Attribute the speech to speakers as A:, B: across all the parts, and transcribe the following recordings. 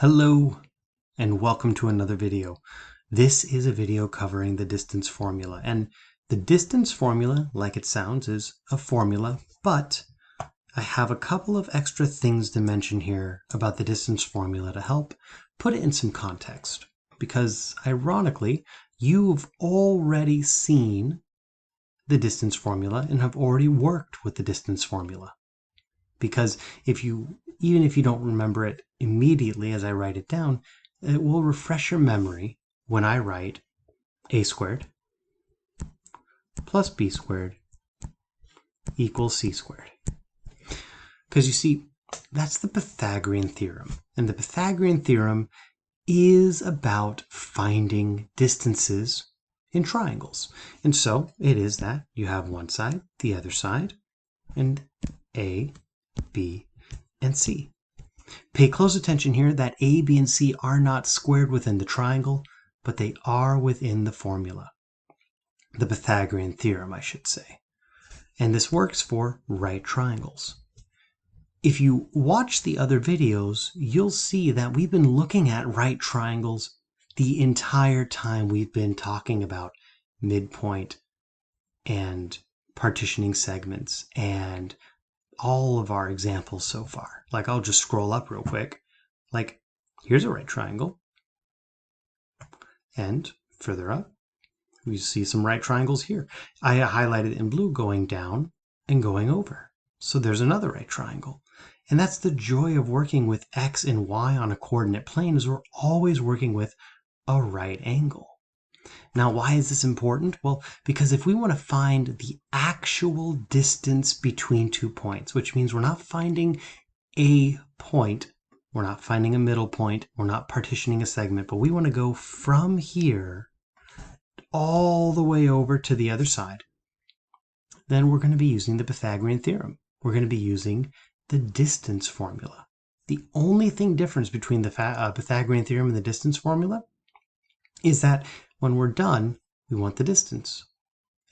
A: Hello and welcome to another video. This is a video covering the distance formula, and the distance formula, like it sounds, is a formula, but I have a couple of extra things to mention here about the distance formula to help put it in some context, because ironically, you've already seen the distance formula and have already worked with the distance formula. Because even if you don't remember it immediately as I write it down, it will refresh your memory when I write a squared plus b squared equals c squared. Because you see, that's the Pythagorean theorem. And the Pythagorean theorem is about finding distances in triangles. And so it is that you have one side, the other side, and a, b, and c. Pay close attention here that a, b, and c are not squared within the triangle, but they are within the formula. The Pythagorean theorem, I should say. And this works for right triangles. If you watch the other videos, you'll see that we've been looking at right triangles the entire time we've been talking about midpoint and partitioning segments and all of our examples so far. Like, I'll just scroll up real quick. Like, here's a right triangle. And further up, we see some right triangles here. I highlighted in blue going down and going over. So there's another right triangle. And that's the joy of working with X and Y on a coordinate plane, is we're always working with a right angle. Now, why is this important? Well, because if we want to find the actual distance between 2 points, which means we're not finding a point, we're not finding a middle point, we're not partitioning a segment, but we want to go from here all the way over to the other side, then we're going to be using the Pythagorean theorem. We're going to be using the distance formula. The only thing difference between the Pythagorean theorem and the distance formula is that when we're done, we want the distance.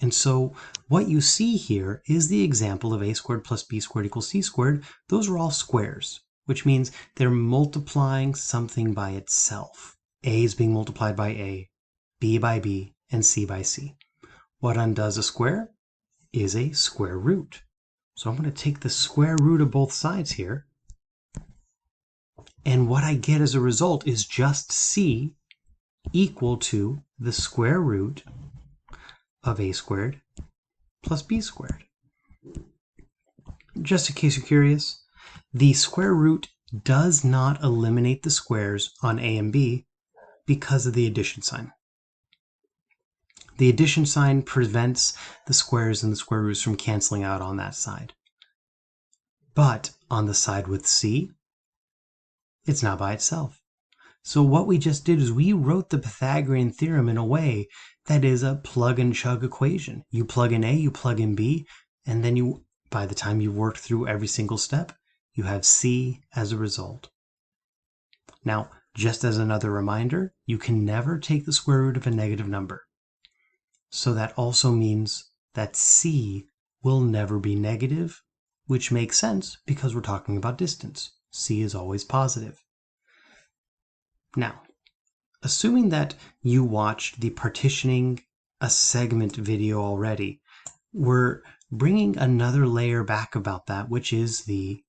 A: And so what you see here is the example of a squared plus b squared equals c squared. Those are all squares, which means they're multiplying something by itself. A is being multiplied by a, b by b, and c by c. What undoes a square is a square root. So I'm going to take the square root of both sides here. And what I get as a result is just c equal to the square root of a squared plus b squared. Just in case you're curious, the square root does not eliminate the squares on a and b because of the addition sign. The addition sign prevents the squares and the square roots from canceling out on that side. But on the side with c, it's not by itself. So what we just did is we wrote the Pythagorean theorem in a way that is a plug and chug equation. You plug in A, you plug in B, and then by the time you've worked through every single step, you have C as a result. Now, just as another reminder, you can never take the square root of a negative number. So that also means that C will never be negative, which makes sense because we're talking about distance. C is always positive. Now, assuming that you watched the partitioning a segment video already, we're bringing another layer back about that, which is the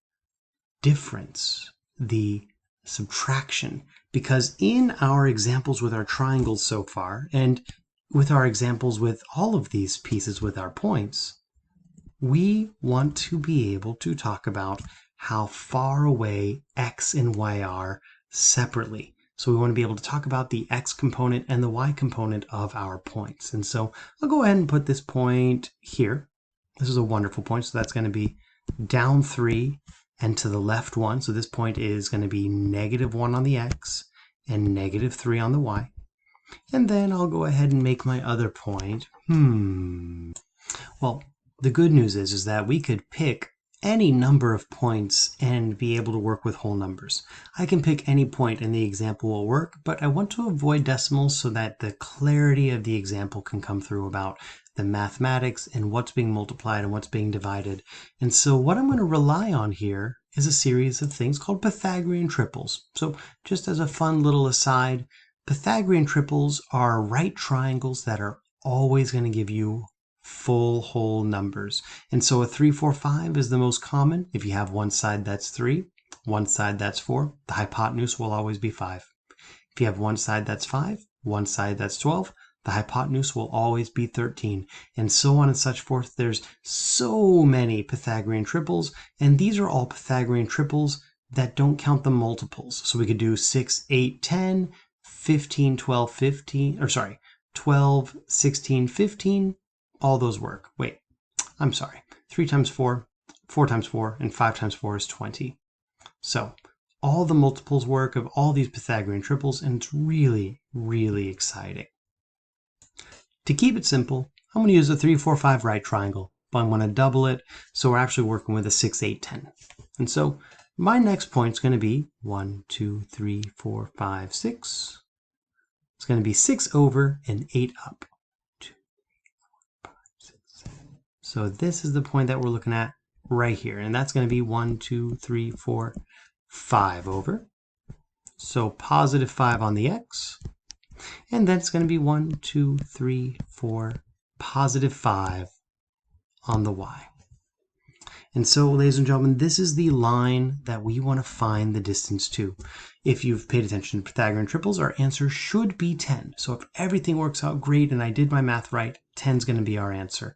A: difference, the subtraction. Because in our examples with our triangles so far, and with our examples with all of these pieces with our points, we want to be able to talk about how far away X and Y are separately. So we want to be able to talk about the X component and the Y component of our points. And so I'll go ahead and put this point here. This is a wonderful point. So that's going to be down 3 and to the left 1. So this point is going to be -1 on the X and -3 on the Y. And then I'll go ahead and make my other point. Well, the good news is that we could pick any number of points and be able to work with whole numbers. I can pick any point and the example will work, but I want to avoid decimals so that the clarity of the example can come through about the mathematics, and what's being multiplied and what's being divided. And so what I'm going to rely on here is a series of things called Pythagorean triples. So just as a fun little aside, Pythagorean triples are right triangles that are always going to give you full whole numbers. And so a 3, 4, 5 is the most common. If you have one side that's 3, one side that's 4, the hypotenuse will always be 5. If you have one side that's 5, one side that's 12, the hypotenuse will always be 13, and so on and such forth. There's so many Pythagorean triples, and these are all Pythagorean triples that don't count the multiples. So we could do 6, 8, 10, 15, 12, 15, or sorry, 12, 16, 15, all those work. Wait, I'm sorry. 3 times 4, 4 times 4, and 5 times 4 is 20. So all the multiples work of all these Pythagorean triples, and it's really, really exciting. To keep it simple, I'm going to use a 3, 4, 5 right triangle, but I'm going to double it, so we're actually working with a 6, 8, 10. And so my next point is going to be 1, 2, 3, 4, 5, 6. It's going to be 6 over and 8 up. 2, 3, 4, 5, 6, 7. So this is the point that we're looking at right here, and that's going to be 1, 2, 3, 4, 5 over. So positive 5 on the x. And then it's going to be 1, 2, 3, 4, positive 5 on the y. And so, ladies and gentlemen, this is the line that we want to find the distance to. If you've paid attention to Pythagorean triples, our answer should be 10. So if everything works out great and I did my math right, 10 is going to be our answer.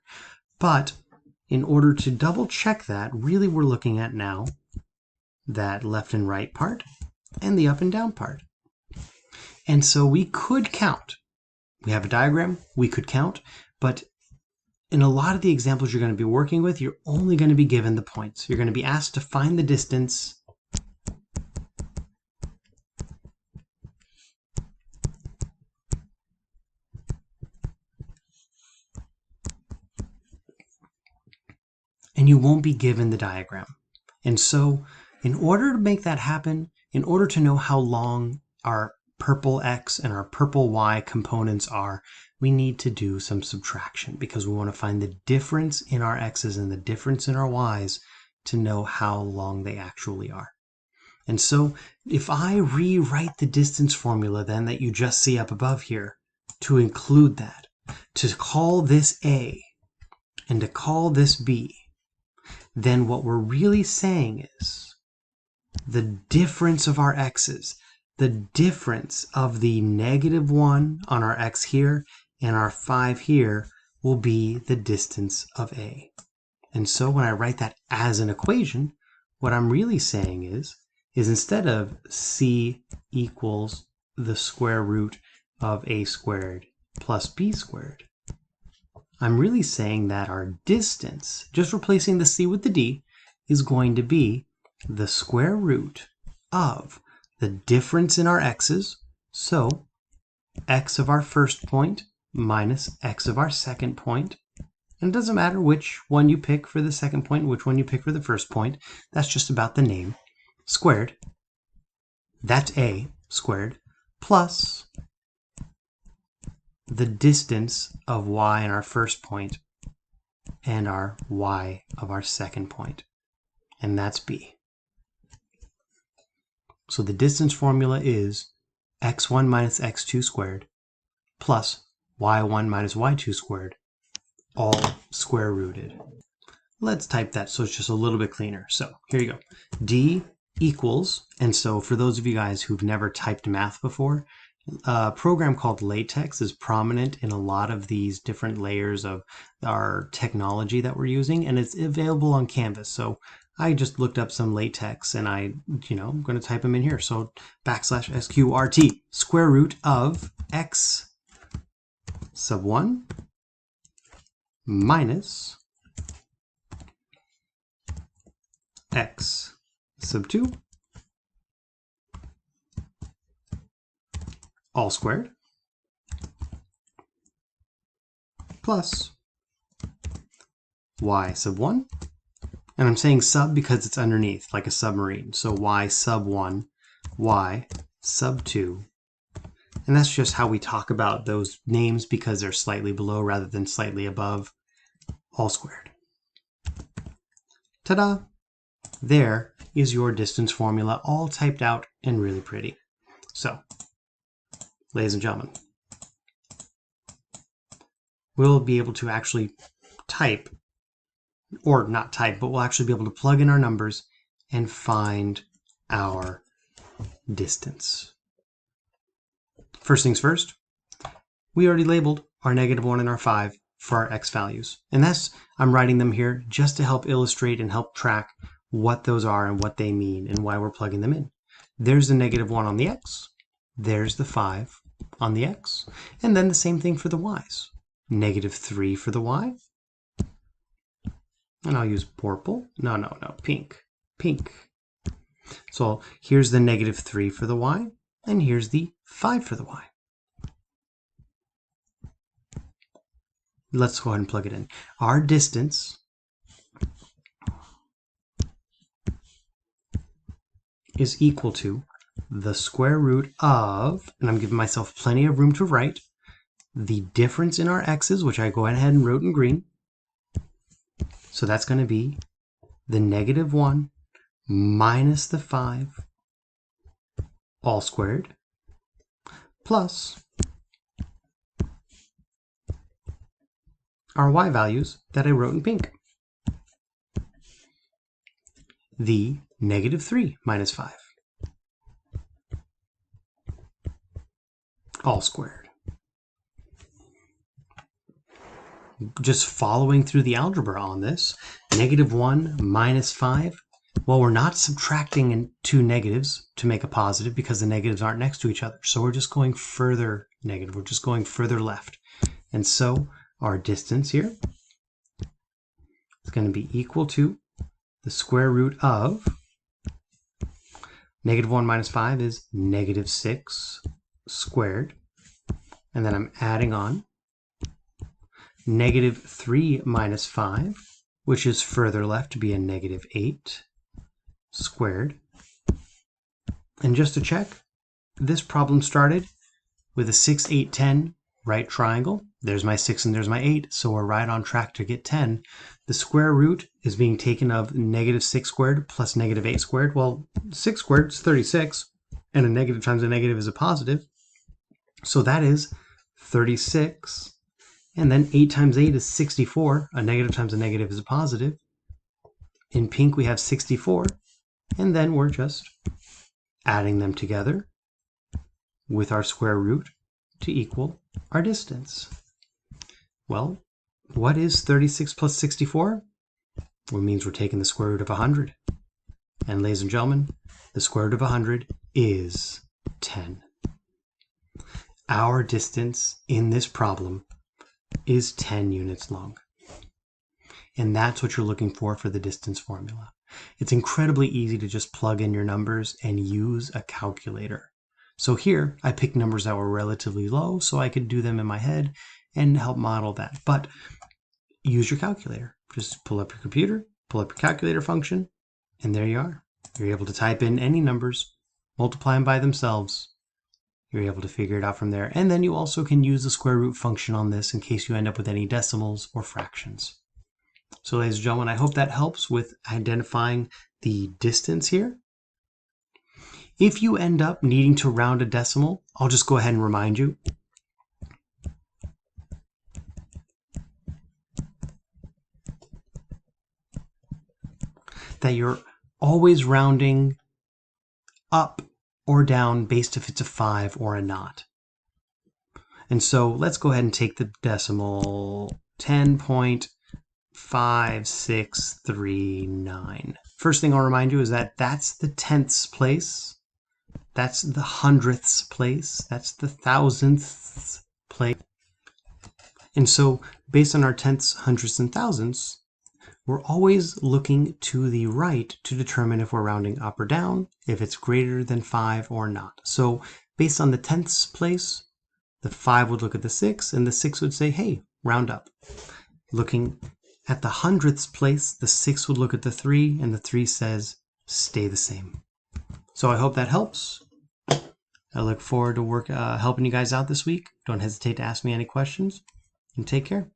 A: But in order to double check that, really we're looking at now that left and right part and the up and down part. And so we could count. We have a diagram, we could count, but in a lot of the examples you're going to be working with, you're only going to be given the points. You're going to be asked to find the distance and you won't be given the diagram. And so in order to make that happen, in order to know how long our purple x and our purple y components are, we need to do some subtraction because we want to find the difference in our x's and the difference in our y's to know how long they actually are. And so if I rewrite the distance formula then that you just see up above here to include that, to call this a and to call this b, then what we're really saying is the difference of our x's, the difference of the -1 on our x here and our 5 here will be the distance of a. And so when I write that as an equation, what I'm really saying is instead of c equals the square root of a squared plus b squared, I'm really saying that our distance, just replacing the c with the d, is going to be the square root of the difference in our x's, so x of our first point minus x of our second point. And it doesn't matter which one you pick for the second point, which one you pick for the first point. That's just about the name. Squared, that's a squared, plus the distance of y in our first point and our y of our second point. And that's b. So the distance formula is x1 minus x2 squared plus y1 minus y2 squared, all square rooted. Let's type that so it's just a little bit cleaner. So here you go. D equals, and so for those of you guys who've never typed math before, a program called LaTeX is prominent in a lot of these different layers of our technology that we're using, and it's available on Canvas. So I just looked up some LaTeX and I'm going to type them in here. So \sqrt, square root of x sub 1 minus x sub 2 all squared plus y sub 1. And I'm saying sub because it's underneath, like a submarine. So y sub 1, y sub 2, And that's just how we talk about those names because they're slightly below rather than slightly above, all squared. Ta-da! There is your distance formula all typed out and really pretty. So, ladies and gentlemen, we'll be able to actually type, or not type, but we'll actually be able to plug in our numbers and find our distance. First things first, we already labeled our -1 and our 5 for our x values. And I'm writing them here just to help illustrate and help track what those are and what they mean and why we're plugging them in. There's the -1 on the x, there's the 5 on the x, and then the same thing for the y's. -3 for the y, and I'll use purple, no, pink. So here's the -3 for the y, and here's the 5 for the y. Let's go ahead and plug it in. Our distance is equal to the square root of, and I'm giving myself plenty of room to write, the difference in our x's, which I go ahead and wrote in green. So that's going to be the -1 minus the 5 all squared plus our y values that I wrote in pink. The -3 minus 5 all squared. Just following through the algebra on this, -1 minus 5, well, we're not subtracting two negatives to make a positive because the negatives aren't next to each other. So we're just going further negative. We're just going further left. And so our distance here is going to be equal to the square root of -1 minus 5 is -6 squared. And then I'm adding on -3 minus 5, which is further left to be a -8 squared. And just to check, this problem started with a 6, 8, 10 right triangle. There's my 6 and there's my 8, so we're right on track to get 10. The square root is being taken of -6 squared plus -8 squared. Well, 6 squared is 36, and a negative times a negative is a positive. So that is 36, and then 8 times 8 is 64. A negative times a negative is a positive. In pink we have 64, and then we're just adding them together with our square root to equal our distance. Well, what is 36 plus 64? Well, it means we're taking the square root of 100. And ladies and gentlemen, the square root of 100 is 10. Our distance in this problem is 10 units long. And that's what you're looking for the distance formula. It's incredibly easy to just plug in your numbers and use a calculator. So here, I picked numbers that were relatively low so I could do them in my head and help model that. But use your calculator. Just pull up your computer, pull up your calculator function, and there you are. You're able to type in any numbers, multiply them by themselves. You're able to figure it out from there. And then you also can use the square root function on this in case you end up with any decimals or fractions. So ladies and gentlemen, I hope that helps with identifying the distance here. If you end up needing to round a decimal, I'll just go ahead and remind you that you're always rounding up or down based if it's a 5 or a not. And so let's go ahead and take the decimal 10.5639. First thing I'll remind you is that that's the tenths place, that's the hundredths place, that's the thousandths place. And so based on our tenths, hundredths, and thousandths, we're always looking to the right to determine if we're rounding up or down, if it's greater than 5 or not. So based on the tenths place, the 5 would look at the 6, and the 6 would say, hey, round up. Looking at the hundredths place, the 6 would look at the 3, and the 3 says, stay the same. So I hope that helps. I look forward to helping you guys out this week. Don't hesitate to ask me any questions, and take care.